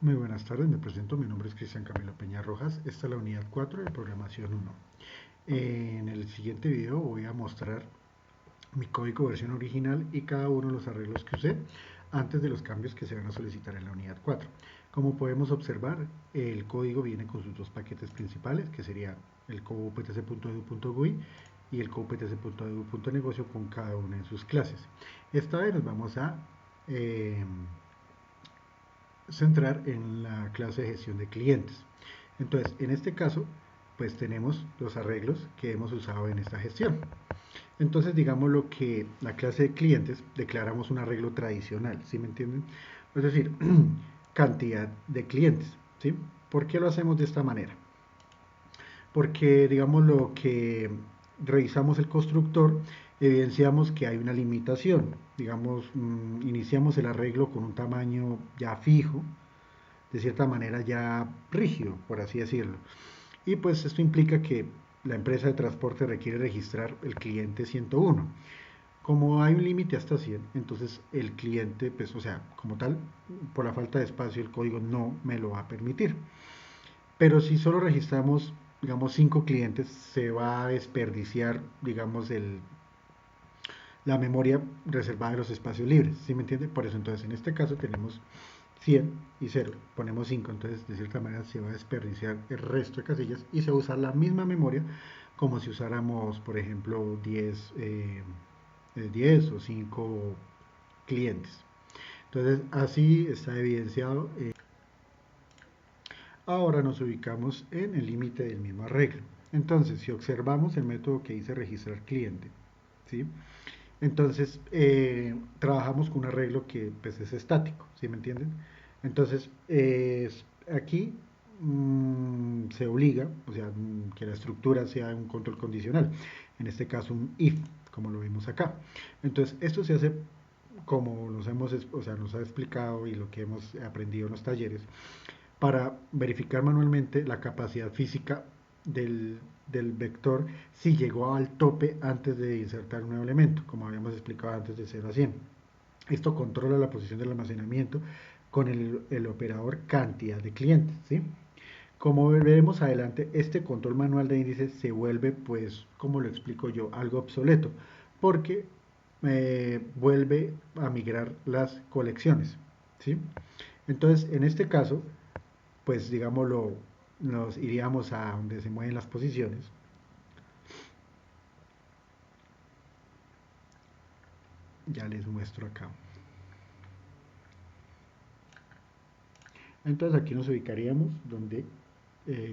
Muy buenas tardes, me presento, mi nombre es Cristian Camilo Peña Rojas, esta es la unidad 4 de programación 1. En el siguiente video voy a mostrar mi código versión original y cada uno de los arreglos que usé antes de los cambios que se van a solicitar en la unidad 4. Como podemos observar, el código viene con sus dos paquetes principales, que sería el codeptc.edu.gui y el codeptc.edu.negocio con cada una de sus clases. Esta vez nos vamos a centrar en la clase de gestión de clientes. Entonces, en este caso, pues tenemos los arreglos que hemos usado en esta gestión. Entonces, digamos lo que la clase de clientes declaramos un arreglo tradicional, ¿sí me entienden? Es decir, cantidad de clientes, ¿sí? ¿Por qué lo hacemos de esta manera? Porque, digamos, lo que revisamos el constructor, evidenciamos que hay una limitación. Digamos, iniciamos el arreglo con un tamaño ya fijo, de cierta manera ya rígido, por así decirlo. Y pues esto implica que la empresa de transporte requiere registrar el cliente 101. Como hay un límite hasta 100, entonces el cliente, pues, o sea, como tal, por la falta de espacio, el código no me lo va a permitir. Pero si solo registramos, digamos, 5 clientes, se va a desperdiciar, digamos, la memoria reservada de los espacios libres, ¿sí me entiende? Por eso entonces en este caso tenemos 100 y 0, ponemos 5, entonces de cierta manera se va a desperdiciar el resto de casillas y se va a usar la misma memoria como si usáramos, por ejemplo, 10 o 5 clientes. Entonces así está evidenciado. Ahora nos ubicamos en el límite del mismo arreglo. Entonces, si observamos el método que dice registrar cliente, ¿sí? Entonces, trabajamos con un arreglo que pues, es estático, ¿sí me entienden? Entonces, aquí se obliga, o sea, que la estructura sea un control condicional, en este caso un if, como lo vimos acá. Entonces, esto se hace como nos ha explicado y lo que hemos aprendido en los talleres, para verificar manualmente la capacidad física del vector si llegó al tope antes de insertar un nuevo elemento, como habíamos explicado antes de 0 a 100. Esto controla la posición del almacenamiento con el operador cantidad de clientes, ¿sí? Como veremos adelante, este control manual de índices se vuelve, pues, como lo explico yo, algo obsoleto, porque vuelve a migrar las colecciones, ¿sí? Entonces, en este caso, pues digámoslo, nos iríamos a donde se mueven las posiciones. Ya les muestro acá. Entonces aquí nos ubicaríamos donde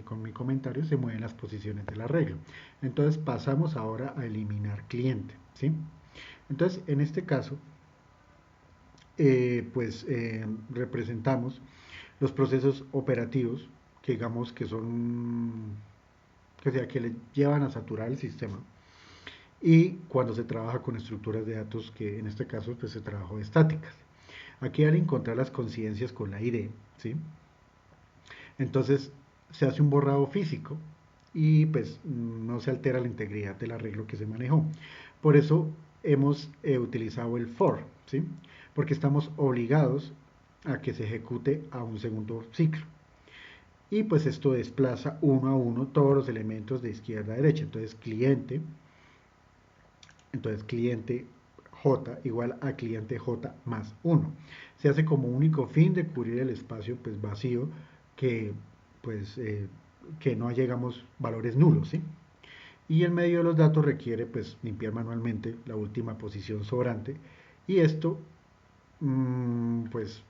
con mi comentario se mueven las posiciones del arreglo. Entonces pasamos ahora a eliminar cliente, ¿sí? Entonces en este caso, representamos los procesos operativos que digamos que son, que le llevan a saturar el sistema. Y cuando se trabaja con estructuras de datos que en este caso pues se trabajó estáticas. Aquí al encontrar las coincidencias con la ID, ¿sí? Entonces se hace un borrado físico y pues no se altera la integridad del arreglo que se manejó. Por eso hemos utilizado el for, ¿sí? Porque estamos obligados a que se ejecute a un segundo ciclo. Y pues esto desplaza uno a uno todos los elementos de izquierda a derecha. Entonces cliente J igual a cliente J más 1. Se hace como único fin de cubrir el espacio pues, vacío que, pues, que no llegamos valores nulos, ¿sí? Y el medio de los datos requiere pues, limpiar manualmente la última posición sobrante y esto pues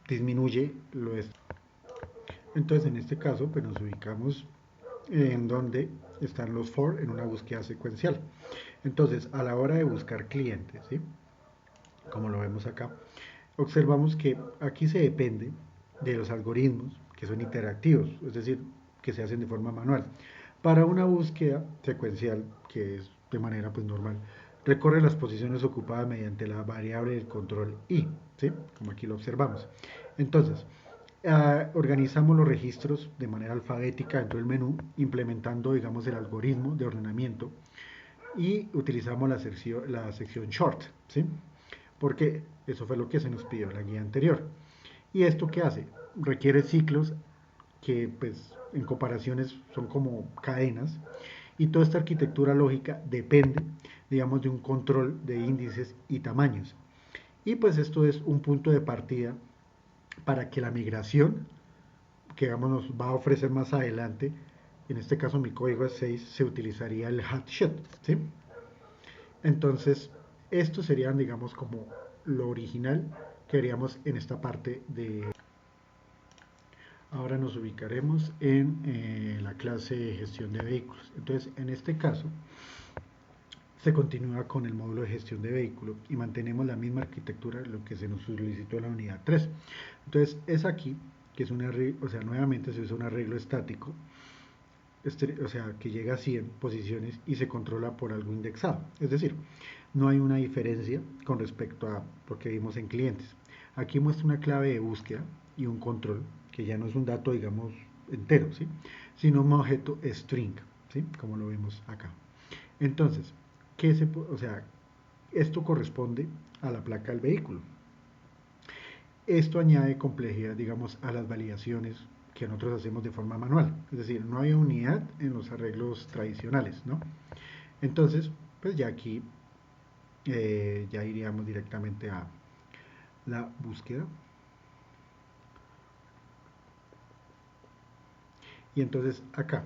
disminuye lo esto. Entonces en este caso pues nos ubicamos en donde están los for en una búsqueda secuencial. Entonces, a la hora de buscar clientes, ¿sí? Como lo vemos acá, observamos que aquí se depende de los algoritmos que son interactivos, es decir, que se hacen de forma manual. Para una búsqueda secuencial, que es de manera pues, normal, recorre las posiciones ocupadas mediante la variable del control I, ¿sí? Como aquí lo observamos. Entonces, organizamos los registros de manera alfabética dentro del menú, implementando, digamos, el algoritmo de ordenamiento y utilizamos la sección short, ¿sí? Porque eso fue lo que se nos pidió en la guía anterior. ¿Y esto qué hace? Requiere ciclos que pues en comparaciones son como cadenas y toda esta arquitectura lógica depende, digamos, de un control de índices y tamaños. Y pues esto es un punto de partida para que la migración, que digamos nos va a ofrecer más adelante, en este caso mi código es 6, se utilizaría el hatchet, ¿sí? Entonces, estos serían, digamos, como lo original que haríamos en esta parte de... Ahora nos ubicaremos en la clase de gestión de vehículos. Entonces, en este caso, se continúa con el módulo de gestión de vehículo y mantenemos la misma arquitectura de lo que se nos solicitó en la unidad 3. Entonces, es aquí que es un arreglo, o sea, nuevamente se usa un arreglo estático, o sea, que llega a 100 posiciones y se controla por algo indexado. Es decir, no hay una diferencia con respecto a lo que vimos en clientes. Aquí muestra una clave de búsqueda y un control, que ya no es un dato, digamos, entero, ¿sí? Sino un objeto string, ¿sí? Como lo vemos acá. Entonces, o sea, esto corresponde a la placa del vehículo. Esto añade complejidad, digamos, a las validaciones que nosotros hacemos de forma manual. Es decir, no hay unidad en los arreglos tradicionales, ¿no? Entonces, pues ya aquí ya iríamos directamente a la búsqueda. Y entonces acá,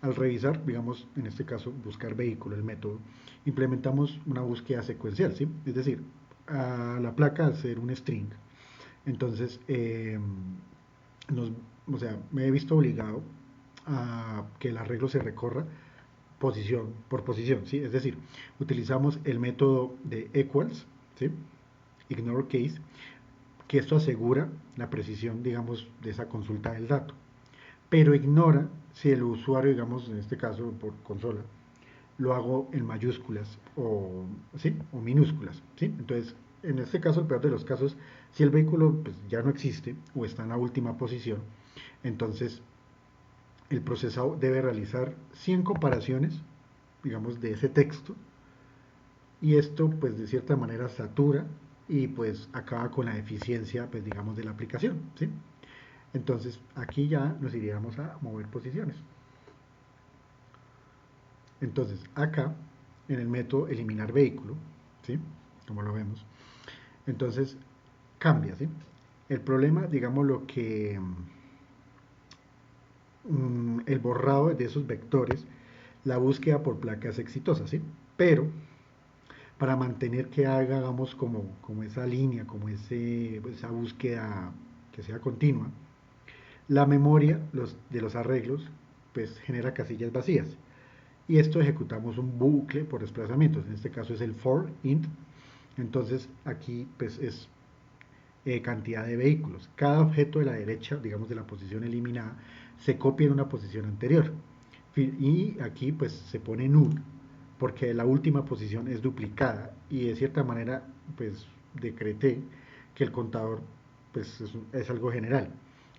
al revisar, digamos, en este caso, buscar vehículo, el método, implementamos una búsqueda secuencial, ¿sí? Es decir, a la placa al ser un string, entonces nos, o sea, me he visto obligado a que el arreglo se recorra posición por posición, ¿sí? Es decir, utilizamos el método de equals, ¿sí? Ignore case, que esto asegura la precisión, digamos, de esa consulta del dato, pero ignora si el usuario, digamos, en este caso por consola, lo hago en mayúsculas o, ¿sí? O minúsculas, ¿sí? Entonces, en este caso, el peor de los casos, si el vehículo pues, ya no existe o está en la última posición, entonces el procesador debe realizar 100 comparaciones, digamos, de ese texto, y esto, pues, de cierta manera satura y pues acaba con la eficiencia, pues, digamos, de la aplicación, ¿sí? Entonces, aquí ya nos iríamos a mover posiciones. Entonces, acá, en el método eliminar vehículo, ¿sí? Como lo vemos, entonces cambia, ¿sí? El problema, digamos, lo que el borrado de esos vectores, la búsqueda por placas exitosas, ¿sí? Pero para mantener que hagamos como esa línea, como esa búsqueda que sea continua, la memoria de los arreglos pues genera casillas vacías y esto ejecutamos un bucle por desplazamientos, en este caso es el for int, entonces aquí pues es cantidad de vehículos. Cada objeto de la derecha, digamos de la posición eliminada, se copia en una posición anterior. Y aquí pues se pone null porque la última posición es duplicada y de cierta manera pues decreté que el contador pues es algo general.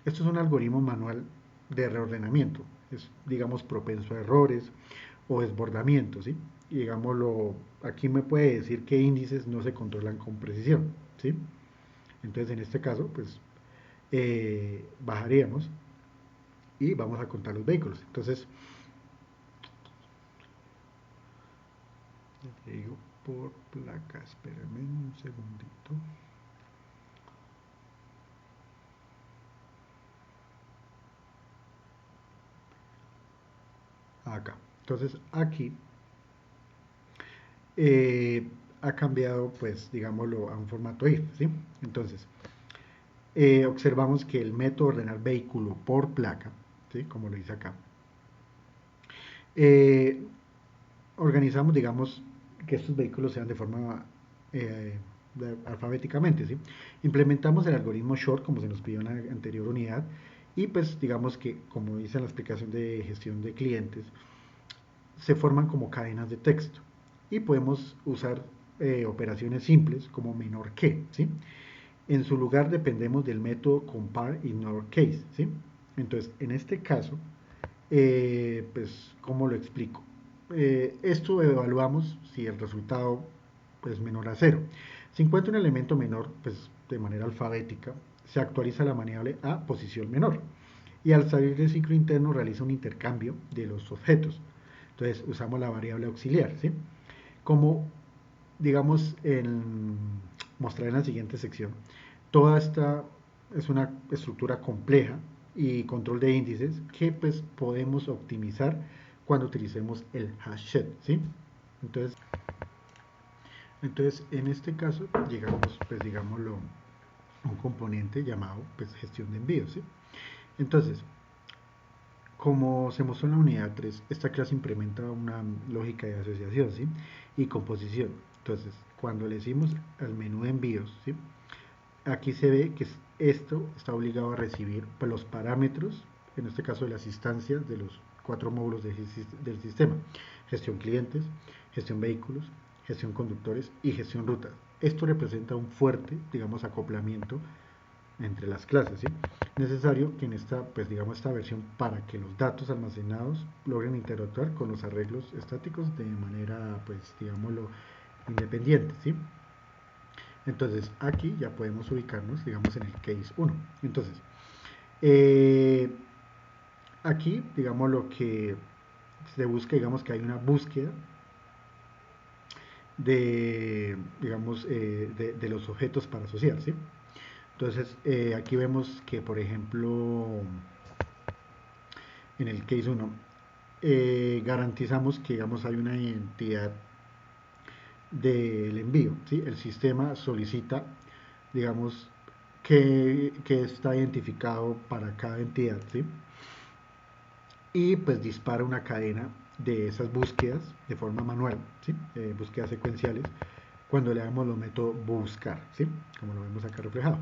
Esto es un algoritmo manual de reordenamiento, es digamos propenso a errores o desbordamientos, ¿sí? Y digámoslo, aquí me puede decir qué índices no se controlan con precisión, ¿sí? Entonces en este caso pues bajaríamos y vamos a contar los vehículos. Entonces, te digo por placa, espérame un segundito. Acá. Entonces aquí ha cambiado, pues, digámoslo, a un formato IF, ¿sí? Entonces, observamos que el método ordenar vehículo por placa, ¿sí? Como lo dice acá, eh, organizamos, digamos, que estos vehículos sean de forma alfabéticamente, ¿sí? Implementamos el algoritmo short como se nos pidió en la anterior unidad y pues digamos que como dice en la explicación de gestión de clientes, se forman como cadenas de texto y podemos usar operaciones simples como menor que, ¿sí? En su lugar dependemos del método compare ignore case, ¿sí? Entonces, en este caso, pues, ¿cómo lo explico? Esto evaluamos si el resultado es menor a cero. Si encuentra un elemento menor, pues de manera alfabética, se actualiza la variable a posición menor. Y al salir del ciclo interno realiza un intercambio de los objetos. Entonces usamos la variable auxiliar, ¿sí? Como, digamos, mostrar en la siguiente sección, toda esta es una estructura compleja y control de índices que pues podemos optimizar cuando utilicemos el hash set, ¿sí? Entonces, en este caso llegamos, pues digámoslo, un componente llamado pues, gestión de envíos, ¿sí? Entonces, como se mostró en la unidad 3, esta clase implementa una lógica de asociación, ¿sí? Y composición. Entonces, cuando le decimos al menú de envíos, ¿sí? Aquí se ve que esto está obligado a recibir los parámetros, en este caso de las instancias de los 4 módulos del sistema: gestión clientes, gestión vehículos, gestión conductores y gestión rutas. Esto representa un fuerte, digamos, acoplamiento entre las clases, ¿sí? Necesario que en esta, pues digamos, esta versión, para que los datos almacenados logren interactuar con los arreglos estáticos de manera, pues digámoslo, independiente, ¿sí? Entonces aquí ya podemos ubicarnos, digamos, en el case 1. Entonces, eh, aquí, digamos, lo que se busca, digamos, que hay una búsqueda de, digamos, de los objetos para asociar, ¿sí? Entonces, aquí vemos que, por ejemplo, en el case 1, garantizamos que, digamos, hay una identidad del envío, ¿sí? El sistema solicita, digamos, que está identificado para cada entidad, ¿sí? Y pues dispara una cadena de esas búsquedas de forma manual, ¿sí? Búsquedas secuenciales, cuando le damos los métodos buscar, ¿sí? Como lo vemos acá reflejado.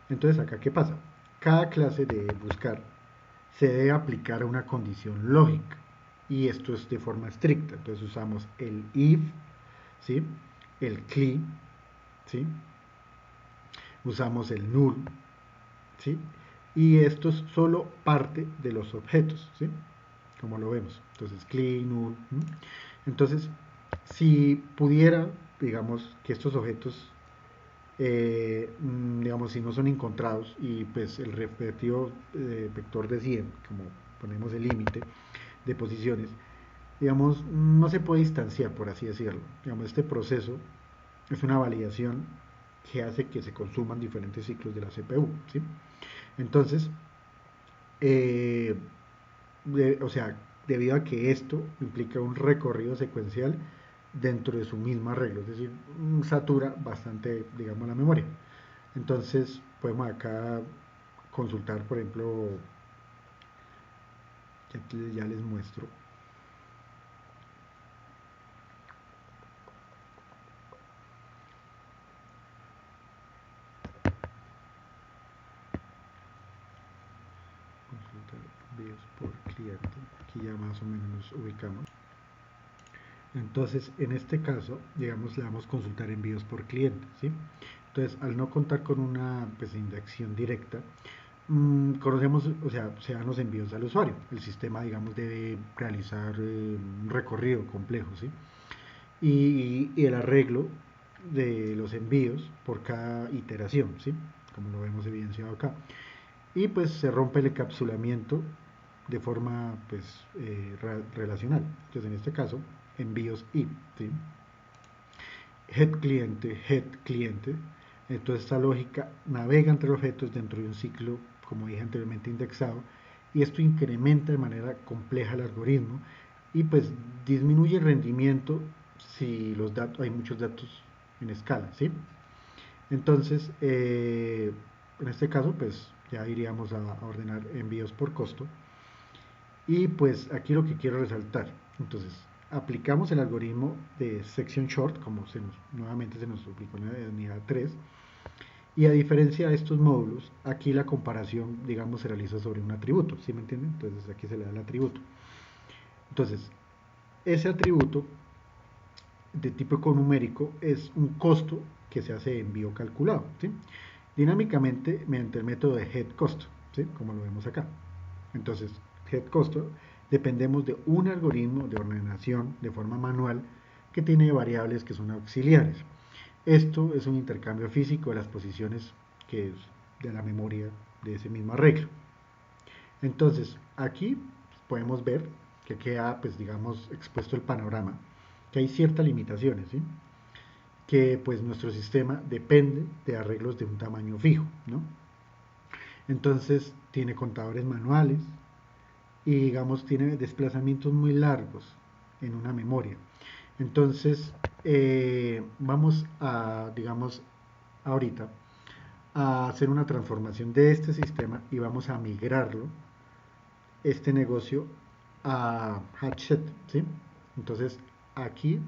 Entonces, acá, ¿qué pasa? Cada clase de buscar se debe aplicar a una condición lógica, y esto es de forma estricta. Entonces usamos el if, ¿sí? El cli, ¿sí? Usamos el null, ¿sí? Y esto es solo parte de los objetos, ¿sí? Como lo vemos. Entonces, clean, null. Entonces, si pudiera, digamos, que estos objetos, digamos, si no son encontrados y pues el respectivo vector de 100, como ponemos el límite de posiciones, digamos, no se puede distanciar, por así decirlo. Digamos, este proceso es una validación que hace que se consuman diferentes ciclos de la CPU, ¿sí? Entonces, eh, o sea, debido a que esto implica un recorrido secuencial dentro de su misma regla, es decir, satura bastante, digamos, la memoria. Entonces, podemos acá consultar, por ejemplo, ya les muestro. Consultar videos por cliente. Aquí ya más o menos nos ubicamos. Entonces, en este caso, digamos, le damos consultar envíos por cliente, ¿sí? Entonces, al no contar con una pues, indexación directa, conocemos, o sea, se dan los envíos al usuario. El sistema, digamos, debe realizar un recorrido complejo, ¿sí? Y el arreglo de los envíos por cada iteración, ¿sí? Como lo vemos evidenciado acá. Y pues se rompe el encapsulamiento de forma pues relacional. Entonces en este caso, envíos y, ¿sí? Head cliente. Entonces esta lógica navega entre objetos dentro de un ciclo, como dije anteriormente, indexado, y esto incrementa de manera compleja el algoritmo y pues disminuye el rendimiento si los datos, hay muchos datos en escala, ¿sí? Entonces, en este caso, pues ya iríamos a ordenar envíos por costo. Y pues aquí lo que quiero resaltar, entonces, aplicamos el algoritmo de section short, como nuevamente se nos aplicó en la unidad 3, y a diferencia de estos módulos, aquí la comparación, digamos, se realiza sobre un atributo, ¿sí me entienden? Entonces aquí se le da el atributo. Entonces, ese atributo de tipo econumérico es un costo que se hace de envío calculado, ¿sí? Dinámicamente mediante el método de head cost, ¿sí? Como lo vemos acá. Entonces, head cost, dependemos de un algoritmo de ordenación de forma manual que tiene variables que son auxiliares. Esto es un intercambio físico de las posiciones que es de la memoria de ese mismo arreglo. Entonces, aquí podemos ver que queda, pues digamos, expuesto el panorama, que hay ciertas limitaciones, ¿sí? Que pues nuestro sistema depende de arreglos de un tamaño fijo, ¿no? Entonces, tiene contadores manuales y, digamos, tiene desplazamientos muy largos en una memoria. Entonces, vamos a, digamos, ahorita a hacer una transformación de este sistema y vamos a migrarlo, este negocio, a Hatchet, ¿sí? Entonces, aquí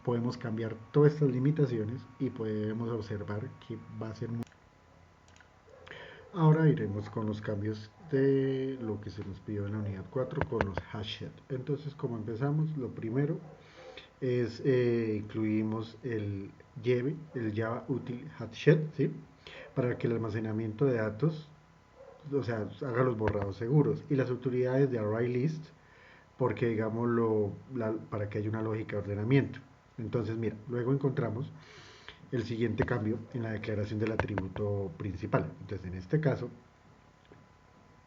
podemos cambiar todas estas limitaciones y podemos observar que va a ser muy... Ahora iremos con los cambios de lo que se nos pidió en la unidad 4 con los Hatchet. Entonces, como empezamos, lo primero es incluimos el Java Util Hatchet, ¿sí? Para que el almacenamiento de datos, o sea, haga los borrados seguros, y las utilidades de ArrayList, porque digámoslo, para que haya una lógica de ordenamiento. Entonces, mira, luego encontramos el siguiente cambio en la declaración del atributo principal. Entonces, en este caso,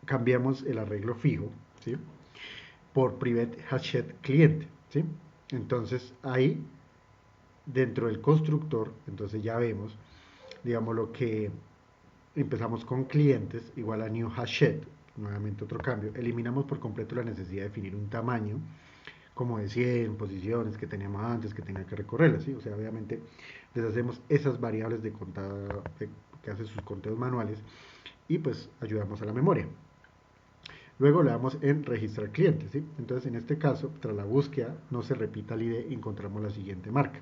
cambiamos el arreglo fijo, ¿sí? Por private hashed cliente, ¿sí? Entonces, ahí, dentro del constructor, entonces ya vemos, digamos lo que empezamos con clientes igual a new hashed, nuevamente otro cambio. Eliminamos por completo la necesidad de definir un tamaño como de 100 posiciones que teníamos antes, que tenía que recorrerlas, ¿sí? O sea, obviamente deshacemos esas variables de contado que hace sus conteos manuales y pues ayudamos a la memoria. Luego le damos en registrar clientes, ¿sí? Entonces en este caso, tras la búsqueda, no se repita el ID y encontramos la siguiente marca.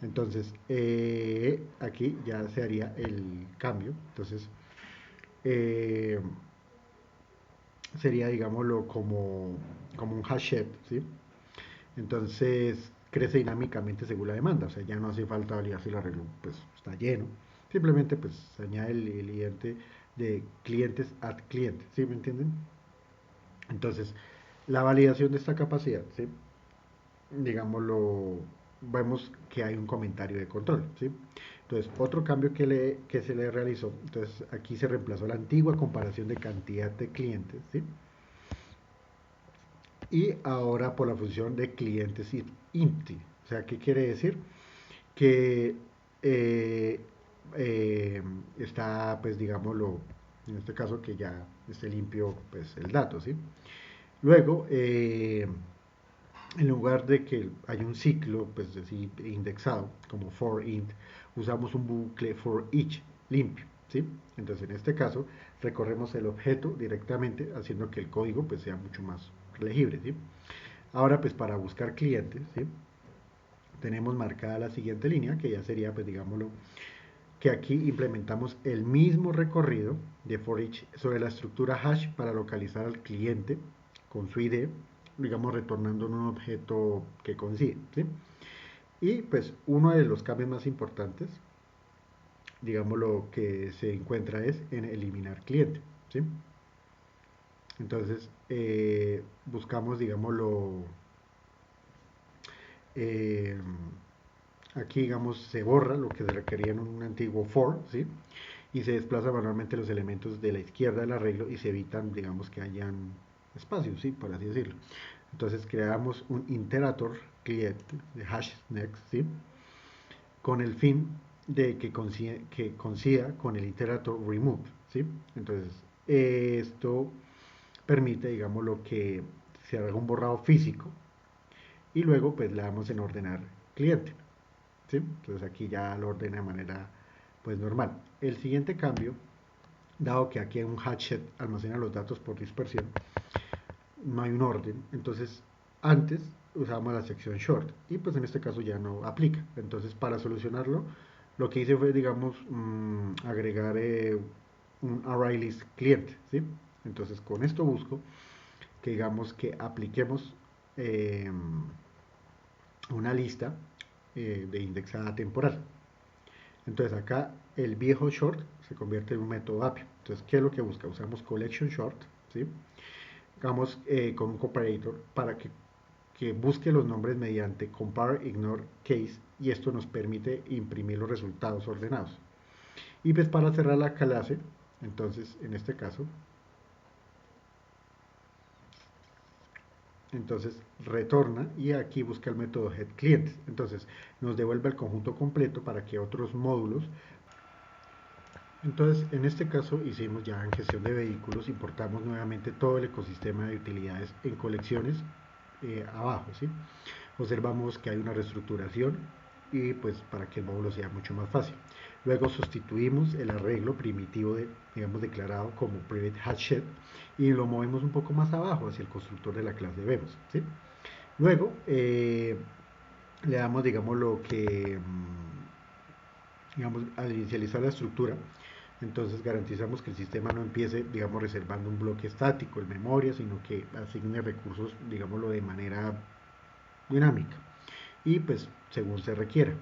Entonces aquí ya se haría el cambio. Entonces eh, sería, digámoslo, como un hashed, ¿sí? Entonces crece dinámicamente según la demanda, o sea, ya no hace falta validar si el arreglo pues, está lleno, simplemente pues se añade el cliente de clientes ad cliente, ¿sí me entienden? Entonces, la validación de esta capacidad, ¿sí? Digámoslo, vemos que hay un comentario de control, ¿sí? Entonces, otro cambio que se le realizó, entonces aquí se reemplazó la antigua comparación de cantidad de clientes, ¿sí? Y ahora por la función de clientes empty. O sea, ¿qué quiere decir? Que eh, está, pues digámoslo, en este caso que ya esté limpio pues, el dato, ¿sí? Luego, en lugar de que haya un ciclo, pues decir, indexado, como for int, usamos un bucle for each limpio, ¿sí? Entonces, en este caso, recorremos el objeto directamente, haciendo que el código pues, sea mucho más legible, ¿sí? Ahora, pues para buscar clientes, ¿sí? Tenemos marcada la siguiente línea, que ya sería, pues digámoslo, que aquí implementamos el mismo recorrido de for each sobre la estructura hash para localizar al cliente con su ID, digamos retornando un objeto que coincide, ¿sí? Y pues uno de los cambios más importantes, digamos lo que se encuentra es en eliminar cliente, ¿sí? Entonces buscamos, digámoslo, eh, aquí, digamos, se borra lo que se requería en un antiguo for, ¿sí? Y se desplaza manualmente los elementos de la izquierda del arreglo y se evitan, digamos, que hayan espacios, ¿sí? Por así decirlo. Entonces creamos un iterator cliente de hash next, ¿sí? Con el fin de que coincida con el iterator remove, ¿sí? Entonces, esto permite, digamos, lo que se haga un borrado físico y luego pues le damos en ordenar cliente, ¿sí? Entonces aquí ya lo ordena de manera pues normal. El siguiente cambio, dado que aquí en un hatchet almacena los datos por dispersión, no hay un orden, entonces antes usábamos la sección short y pues en este caso ya no aplica. Entonces para solucionarlo, lo que hice fue, digamos, agregar un array list cliente, ¿sí? Entonces con esto busco que digamos que apliquemos eh, una lista de indexada temporal. Entonces acá el viejo short se convierte en un método API. Entonces, ¿qué es lo que busca? Usamos collection short, ¿sí? Vamos con un comparator para que busque los nombres mediante compare, ignore, case, y esto nos permite imprimir los resultados ordenados. Y pues para cerrar la clase, entonces en este caso, entonces retorna y aquí busca el método getClientes. Entonces nos devuelve el conjunto completo para que otros módulos. Entonces en este caso hicimos ya en gestión de vehículos, importamos nuevamente todo el ecosistema de utilidades en colecciones abajo, ¿sí? Observamos que hay una reestructuración y pues para que el módulo sea mucho más fácil. Luego sustituimos el arreglo primitivo digamos declarado como private hashed y lo movemos un poco más abajo hacia el constructor de la clase vemos, ¿sí? Luego le damos digamos lo que digamos al inicializar la estructura, entonces garantizamos que el sistema no empiece, digamos, reservando un bloque estático en memoria, sino que asigne recursos, digámoslo, de manera dinámica y pues según se requiera.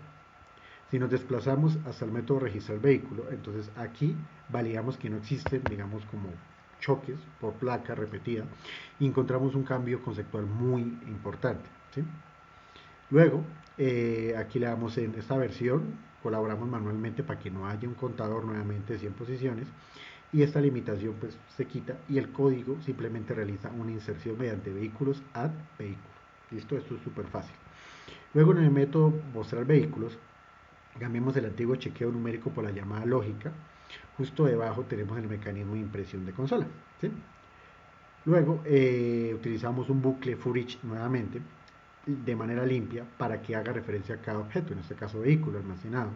Si nos desplazamos hasta el método registrar vehículo, entonces aquí validamos que no existen, digamos, como choques por placa repetida y encontramos un cambio conceptual muy importante, ¿sí? Luego, aquí le damos en esta versión, colaboramos manualmente para que no haya un contador nuevamente de 100 posiciones y esta limitación pues se quita y el código simplemente realiza una inserción mediante vehículos add vehículo. Listo, esto es súper fácil. Luego en el método mostrar vehículos, cambiamos el antiguo chequeo numérico por la llamada lógica. Justo debajo tenemos el mecanismo de impresión de consola, ¿sí? Luego utilizamos un bucle for each nuevamente de manera limpia para que haga referencia a cada objeto, en este caso vehículo almacenado,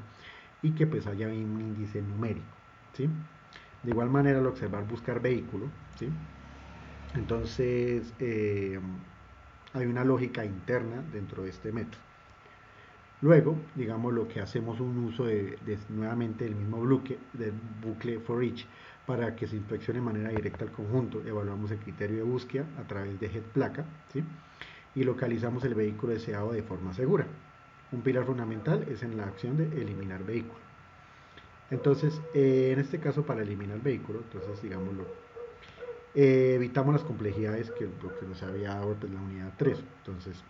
y que pues haya un índice numérico, ¿sí? De igual manera al observar buscar vehículo, ¿sí? Entonces hay una lógica interna dentro de este método. Luego, digamos lo que hacemos un uso nuevamente del mismo bucle for each para que se inspeccione de manera directa el conjunto. Evaluamos el criterio de búsqueda a través de getPlaca, ¿sí? Y localizamos el vehículo deseado de forma segura. Un pilar fundamental es en la acción de eliminar vehículo. Entonces, en este caso para eliminar vehículo, entonces digámoslo, evitamos las complejidades que lo que nos había dado pues, la unidad 3. Entonces,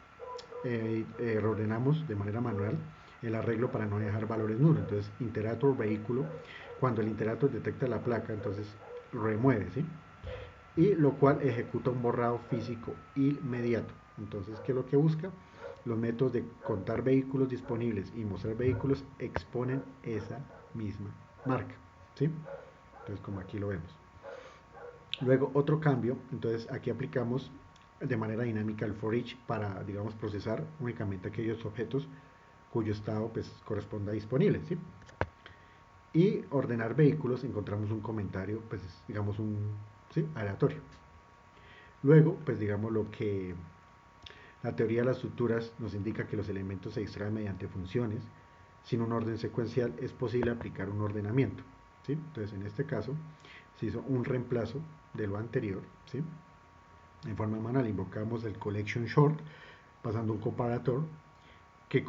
reordenamos de manera manual el arreglo para no dejar valores nulos. Entonces, iterator vehículo, cuando el iterator detecta la placa, entonces remueve, ¿sí? Y lo cual ejecuta un borrado físico inmediato. Entonces, ¿qué es lo que busca? Los métodos de contar vehículos disponibles y mostrar vehículos exponen esa misma marca, ¿sí? Entonces, como aquí lo vemos. Luego, otro cambio, entonces aquí aplicamos de manera dinámica el for each para, digamos, procesar únicamente aquellos objetos cuyo estado pues, corresponda a disponible, ¿sí? Y ordenar vehículos, encontramos un comentario, pues, digamos, ¿sí? Aleatorio. Luego, pues, digamos, lo que la teoría de las estructuras nos indica que los elementos se extraen mediante funciones. Sin un orden secuencial es posible aplicar un ordenamiento, ¿sí? Entonces, en este caso, se hizo un reemplazo de lo anterior, ¿sí? En forma manual invocamos el collection short pasando un comparator que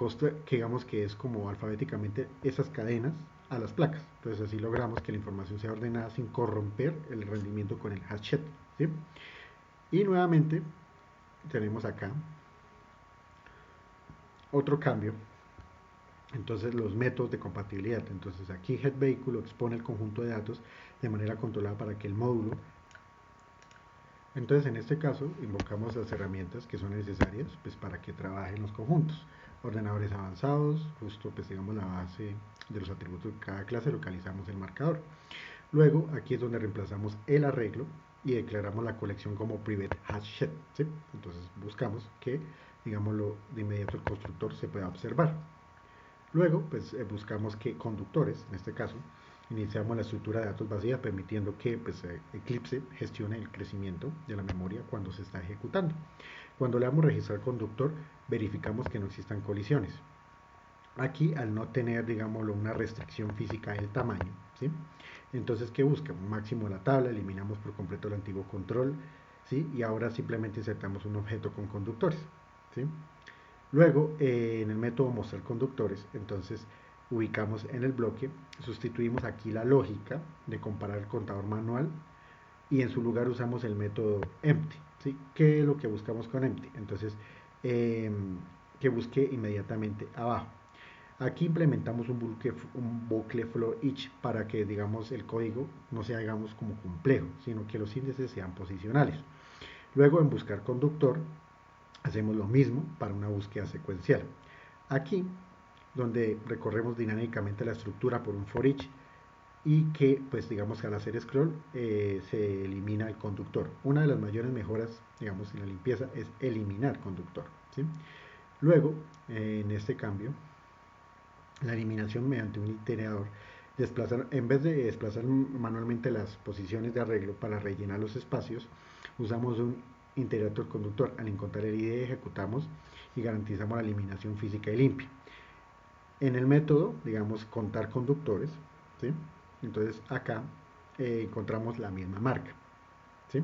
digamos que es como alfabéticamente esas cadenas a las placas. Entonces así logramos que la información sea ordenada sin corromper el rendimiento con el hashed, ¿sí? Y nuevamente tenemos acá otro cambio. Entonces los métodos de compatibilidad. Entonces aquí getVehículo expone el conjunto de datos de manera controlada para que el módulo. Entonces en este caso invocamos las herramientas que son necesarias pues, para que trabajen los conjuntos. Ordenadores avanzados, justo pues digamos la base de los atributos de cada clase, localizamos el marcador. Luego aquí es donde reemplazamos el arreglo y declaramos la colección como private hashed, ¿sí? Entonces buscamos que digámoslo de inmediato el constructor se pueda observar. Luego pues buscamos que conductores, en este caso, iniciamos la estructura de datos vacía permitiendo que pues, Eclipse gestione el crecimiento de la memoria cuando se está ejecutando. Cuando le damos registrar conductor, verificamos que no existan colisiones. Aquí, al no tener, digámoslo, una restricción física del tamaño, ¿sí? Entonces, ¿qué busca? Un máximo de la tabla, eliminamos por completo el antiguo control, ¿sí? Y ahora simplemente insertamos un objeto con conductores, ¿sí? Luego, en el método mostrar conductores, entonces ubicamos en el bloque, sustituimos aquí la lógica de comparar el contador manual y en su lugar usamos el método empty, ¿sí? ¿Qué es lo que buscamos con empty? Entonces, eh, que busque inmediatamente abajo. Aquí implementamos un bucle for each para que, digamos, el código no sea, digamos, como complejo, sino que los índices sean posicionales. Luego, en buscar conductor, hacemos lo mismo para una búsqueda secuencial. Aquí, donde recorremos dinámicamente la estructura por un for each, y que, pues digamos, al hacer scroll se elimina el conductor. Una de las mayores mejoras, digamos, en la limpieza es eliminar conductor, ¿sí? Luego, en este cambio, la eliminación mediante un iterador, en vez de desplazar manualmente las posiciones de arreglo para rellenar los espacios, usamos un iterator conductor. Al encontrar el ID ejecutamos y garantizamos la eliminación física y limpia. En el método, digamos, contar conductores, ¿sí? Entonces acá encontramos la misma marca, ¿sí?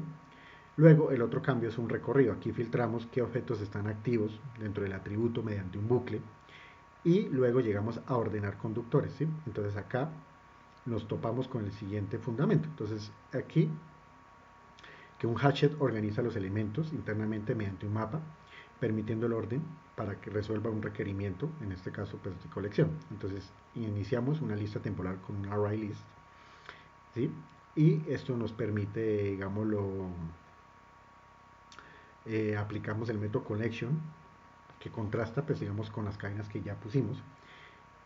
Luego el otro cambio es un recorrido. Aquí filtramos qué objetos están activos dentro del atributo mediante un bucle y luego llegamos a ordenar conductores, ¿sí? Entonces acá nos topamos con el siguiente fundamento. Entonces aquí que un hashet organiza los elementos internamente mediante un mapa, permitiendo el orden para que resuelva un requerimiento, en este caso pues de colección. Entonces iniciamos una lista temporal con un array list, ¿sí? Y esto nos permite, digámoslo, aplicamos el método collection que contrasta pues digamos con las cadenas que ya pusimos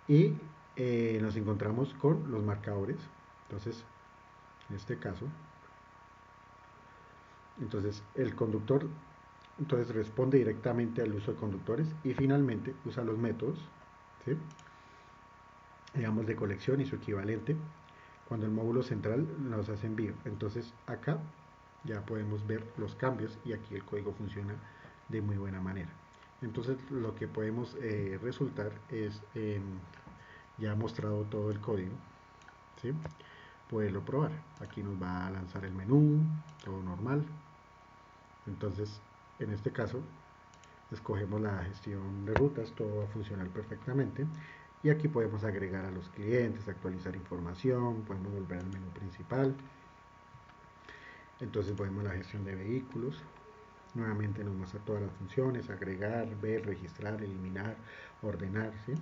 y nos encontramos con los marcadores. Entonces en este caso, entonces el conductor entonces responde directamente al uso de conductores y finalmente usa los métodos, ¿sí? Digamos de colección y su equivalente cuando el módulo central nos hace envío. Entonces acá ya podemos ver los cambios y aquí el código funciona de muy buena manera. Entonces lo que podemos resultar es ya mostrado todo el código, ¿sí? Poderlo probar. Aquí nos va a lanzar el menú, todo normal. Entonces en este caso escogemos la gestión de rutas, todo va a funcionar perfectamente y aquí podemos agregar a los clientes, actualizar información, podemos volver al menú principal. Entonces podemos la gestión de vehículos, nuevamente nos muestra todas las funciones, agregar, ver, registrar, eliminar, ordenar, ¿sí?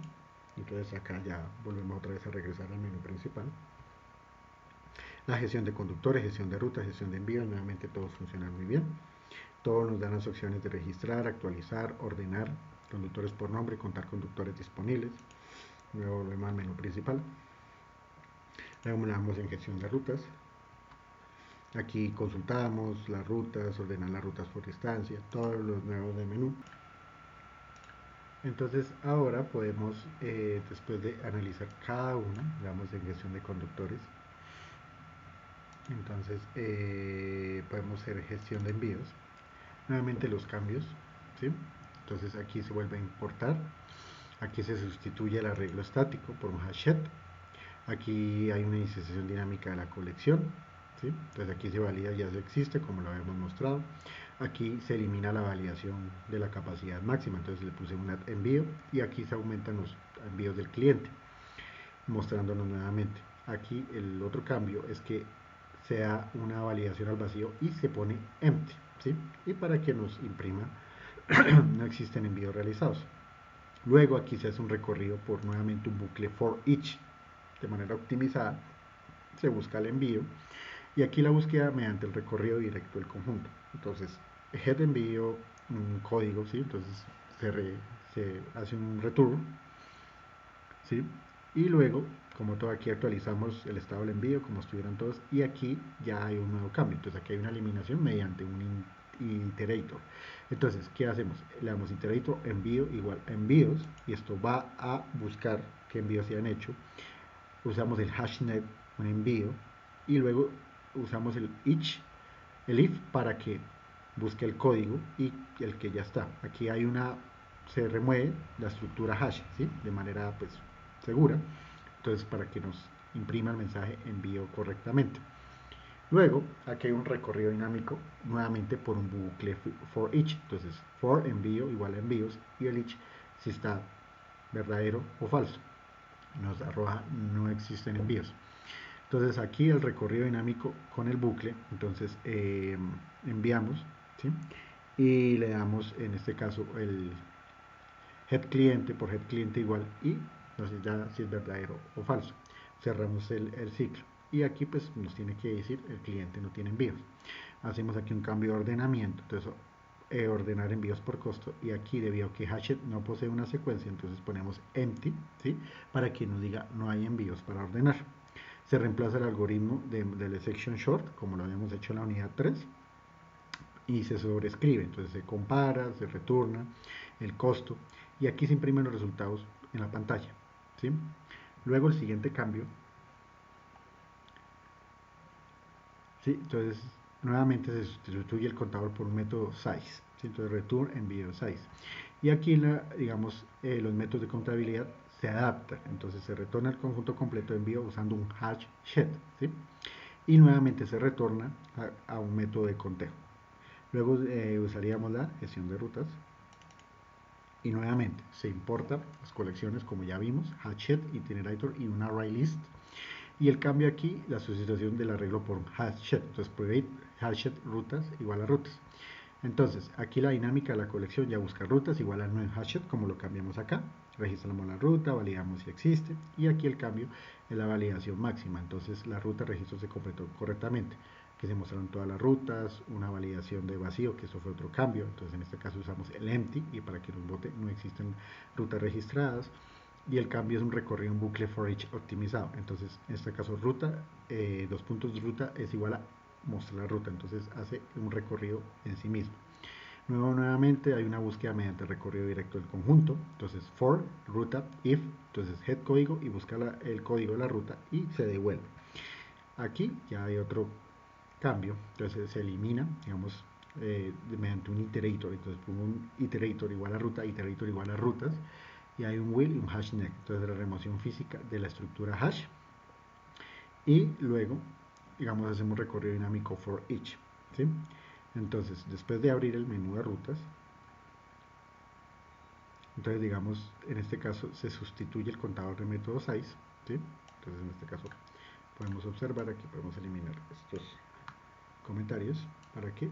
Entonces acá ya volvemos otra vez a regresar al menú principal. La gestión de conductores, gestión de rutas, gestión de envíos, nuevamente todos funcionan muy bien. Todos nos dan las opciones de registrar, actualizar, ordenar, conductores por nombre, contar conductores disponibles. Luego volvemos al menú principal. Luego le damos en gestión de rutas. Aquí consultamos las rutas, ordenar las rutas por distancia, todos los nuevos del menú. Entonces ahora podemos, después de analizar cada una, damos en gestión de conductores. Entonces podemos hacer gestión de envíos. Nuevamente los cambios, ¿sí? Entonces aquí se vuelve a importar. Aquí se sustituye el arreglo estático por un hashet. Aquí hay una inicialización dinámica de la colección, ¿sí? Entonces aquí se valida, ya se existe como lo habíamos mostrado. Aquí se elimina la validación de la capacidad máxima, entonces le puse un envío y aquí se aumentan los envíos del cliente, mostrándonos nuevamente. Aquí el otro cambio es que sea una validación al vacío y se pone empty, ¿sí? Y para que nos imprima no existen envíos realizados. Luego aquí se hace un recorrido por nuevamente un bucle for each de manera optimizada, se busca el envío y aquí la búsqueda mediante el recorrido directo del conjunto. Entonces head envío un código, ¿sí? Entonces se hace un return, ¿sí? Y luego, como todo aquí actualizamos el estado del envío como estuvieran todos y aquí ya hay un nuevo cambio. Entonces aquí hay una eliminación mediante un iterator. Entonces, ¿qué hacemos? Le damos iterator envío igual a envíos y esto va a buscar qué envíos se han hecho. Usamos el hashnet, un envío y luego usamos el if para que busque el código y el que ya está. Aquí hay se remueve la estructura hash, ¿sí? De manera pues segura. Entonces para que nos imprima el mensaje envío correctamente. Luego, aquí hay un recorrido dinámico nuevamente por un bucle for each. Entonces, for envío igual a envíos y el each si está verdadero o falso. Nos arroja no existen envíos. Entonces aquí el recorrido dinámico con el bucle, entonces enviamos, ¿sí? y le damos en este caso el head cliente por head cliente igual y nos da si es verdadero o falso. Cerramos el ciclo y aquí pues nos tiene que decir el cliente no tiene envíos. Hacemos aquí un cambio de ordenamiento, entonces ordenar envíos por costo y aquí debido a que Hashed no posee una secuencia, entonces ponemos empty, ¿sí? Para que nos diga no hay envíos para ordenar. Se reemplaza el algoritmo del section short como lo habíamos hecho en la unidad 3 y se sobrescribe, entonces se compara, se retorna el costo y aquí se imprimen los resultados en la pantalla, ¿sí? Luego el siguiente cambio, ¿sí? Entonces nuevamente se sustituye el contador por un método size, ¿sí? Entonces return envío size y aquí digamos los métodos de contabilidad se adaptan, entonces se retorna el conjunto completo de envío usando un hash shed, ¿sí? Y nuevamente se retorna a un método de conteo. Luego usaríamos la gestión de rutas y nuevamente se importan las colecciones como ya vimos, hashed, itinerator y un array list. Y el cambio aquí, la sustitución del arreglo por hashed. Entonces private hashed rutas igual a rutas. Entonces aquí la dinámica de la colección ya busca rutas igual a no hashed como lo cambiamos acá. Registramos la ruta, validamos si existe y aquí el cambio es la validación máxima. Entonces la ruta registro se completó correctamente. Que se mostraron todas las rutas, una validación de vacío, que eso fue otro cambio. Entonces en este caso usamos el empty y para que nos vote no existen rutas registradas y el cambio es un recorrido en bucle for each optimizado. Entonces, en este caso, ruta, dos puntos de ruta es igual a mostrar la ruta. Entonces, hace un recorrido en sí mismo. Nuevamente hay una búsqueda mediante recorrido directo del conjunto. Entonces, for, ruta, if, entonces head código y busca el código de la ruta y se devuelve. Aquí ya hay otro cambio. Entonces, se elimina, digamos, mediante un iterator. Entonces, pongo un iterator igual a ruta, iterator igual a rutas y hay un will y un hash next, entonces la remoción física de la estructura hash y luego digamos hacemos recorrido dinámico for each, ¿sí? Entonces después de abrir el menú de rutas, entonces digamos en este caso se sustituye el contador de método size, ¿sí? Entonces en este caso podemos observar aquí, podemos eliminar estos comentarios para que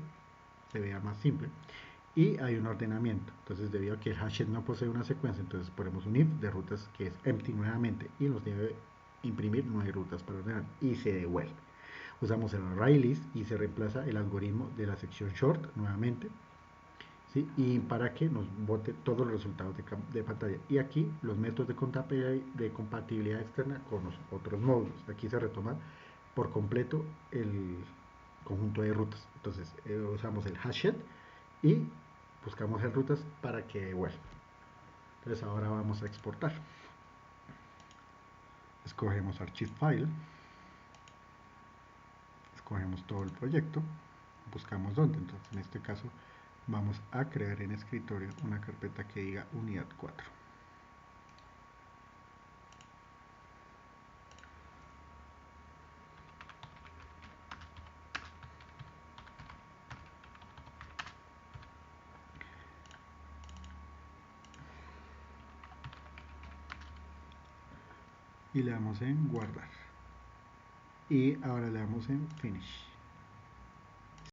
se vea más simple y hay un ordenamiento. Entonces, debido a que el hashed no posee una secuencia, entonces ponemos un if de rutas que es empty nuevamente y nos debe imprimir 9 rutas para ordenar y se devuelve. Usamos el array list y se reemplaza el algoritmo de la sección short nuevamente, ¿sí? Y para que nos bote todos los resultados de pantalla. Y aquí los métodos de compatibilidad externa con los otros módulos. Aquí se retoma por completo el conjunto de rutas. Entonces usamos el hashed y buscamos en rutas para que vuelva. Entonces ahora vamos a exportar. Escogemos Archive File, escogemos todo el proyecto, buscamos dónde. Entonces en este caso vamos a crear en escritorio una carpeta que diga unidad 4. Y le damos en guardar. Y ahora le damos en Finish.